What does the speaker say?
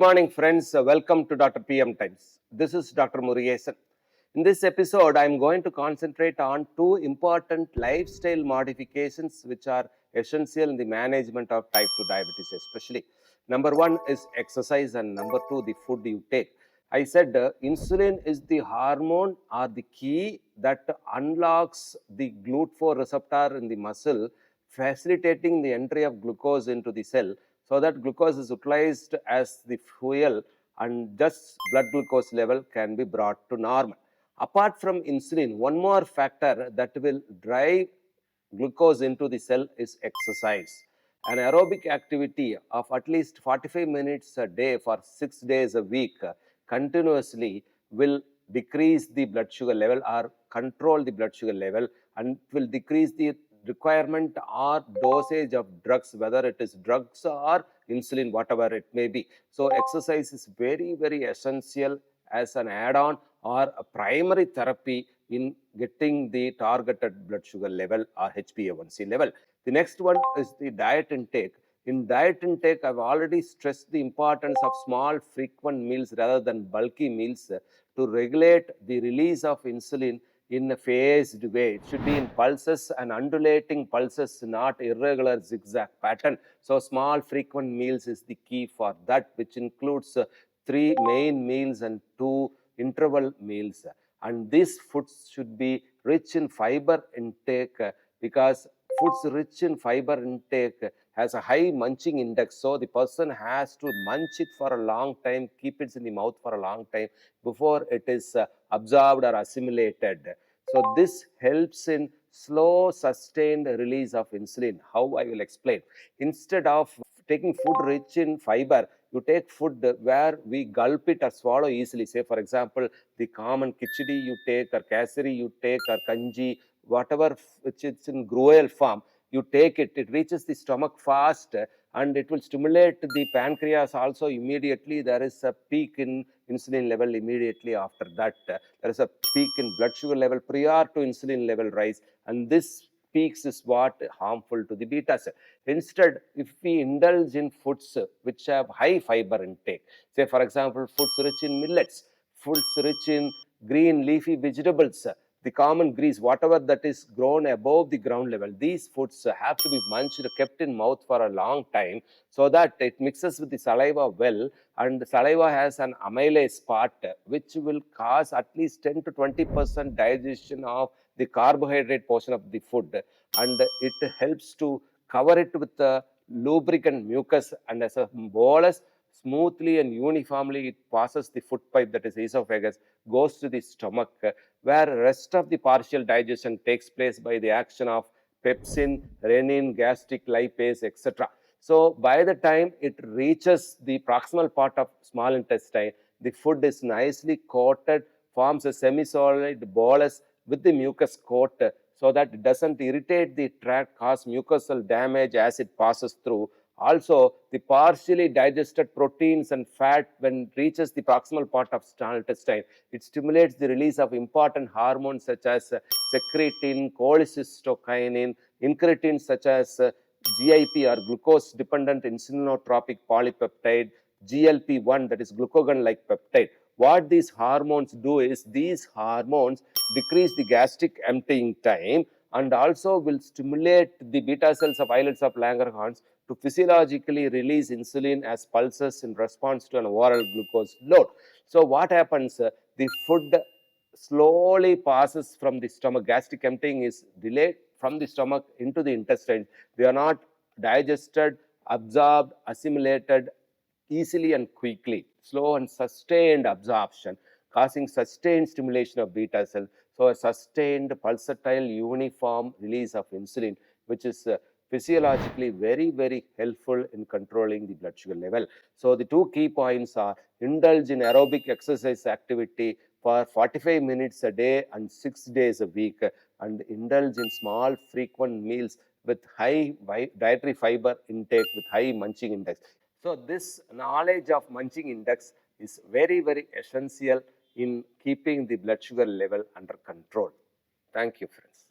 morning, friends. Welcome to Dr. PM Times. This is Dr. Murugesan. In this episode, I am going to concentrate on two important lifestyle modifications which are essential in the management of type 2 diabetes, especially. Number one is exercise, and number two, the food you take. I said insulin is the hormone or the key that unlocks the GLUT4 receptor in the muscle, facilitating the entry of glucose into the cell so that glucose is utilized as the fuel and thus blood glucose level can be brought to normal. Apart from insulin, one more factor that will drive glucose into the cell is exercise. An aerobic activity of at least 45 minutes a day for 6 days a week continuously will decrease the blood sugar level or control the blood sugar level, and will decrease the requirement or dosage of drugs, whether it is drugs or insulin, whatever it may be. So exercise is very, very essential as an add-on or a primary therapy in getting the targeted blood sugar level or HbA1c level. The next one is the diet intake. In diet intake, I've already stressed the importance of small frequent meals rather than bulky meals to regulate the release of insulin in a phased way. It should be in pulses and undulating pulses, not irregular zigzag pattern. So small frequent meals is the key for that, which includes 3 main meals and 2 interval meals. And these foods should be rich in fiber intake, because foods rich in fiber intake has a high munching index. So the person has to munch it for a long time, keep it in the mouth for a long time before it is absorbed or assimilated. So this helps in slow sustained release of insulin. How I will explain. Instead of taking food rich in fiber, you take food where we gulp it or swallow easily. Say for example, the common khichdi you take, or kasari you take, or kanji, whatever which is in gruel form, you take it, it reaches the stomach fast and it will stimulate the pancreas also immediately. There is a peak in insulin level immediately after that. There is a peak in blood sugar level prior to insulin level rise, and this peaks is what harmful to the beta cell. Instead, if we indulge in foods which have high fiber intake, say for example, foods rich in millets, foods rich in green leafy vegetables, the common greens, whatever that is grown above the ground level, these foods have to be munched, kept in mouth for a long time so that it mixes with the saliva well, and the saliva has an amylase part which will cause at least 10 to 20% digestion of the carbohydrate portion of the food, and it helps to cover it with the lubricant mucus, and as a bolus smoothly and uniformly it passes the food pipe, that is esophagus, goes to the stomach, where rest of the partial digestion takes place by the action of pepsin, renin, gastric lipase, etc. So by the time it reaches the proximal part of small intestine, the food is nicely coated, forms a semi-solid bolus with the mucus coat, so that it doesn't irritate the tract, cause mucosal damage as it passes through. Also, the partially digested proteins and fat, when it reaches the proximal part of small intestine, it stimulates the release of important hormones such as secretin, cholecystokinin, incretins such as GIP or glucose dependent insulinotropic polypeptide, GLP-1, that is glucagon-like peptide. What these hormones do is, these hormones decrease the gastric emptying time and also will stimulate the beta cells of islets of Langerhans to physiologically release insulin as pulses in response to an oral glucose load. So what happens? The food slowly passes from the stomach. Gastric emptying is delayed from the stomach into the intestines. They are not digested, absorbed, assimilated easily and quickly. Slow and sustained absorption, causing sustained stimulation of beta cell. So a sustained pulsatile uniform release of insulin, which is physiologically very, very helpful in controlling the blood sugar level. So the two key points are: indulge in aerobic exercise activity for 45 minutes a day and 6 days a week, and indulge in small frequent meals with high dietary fiber intake with high munching index. So this knowledge of munching index is very, very essential in keeping the blood sugar level under control. Thank you, friends.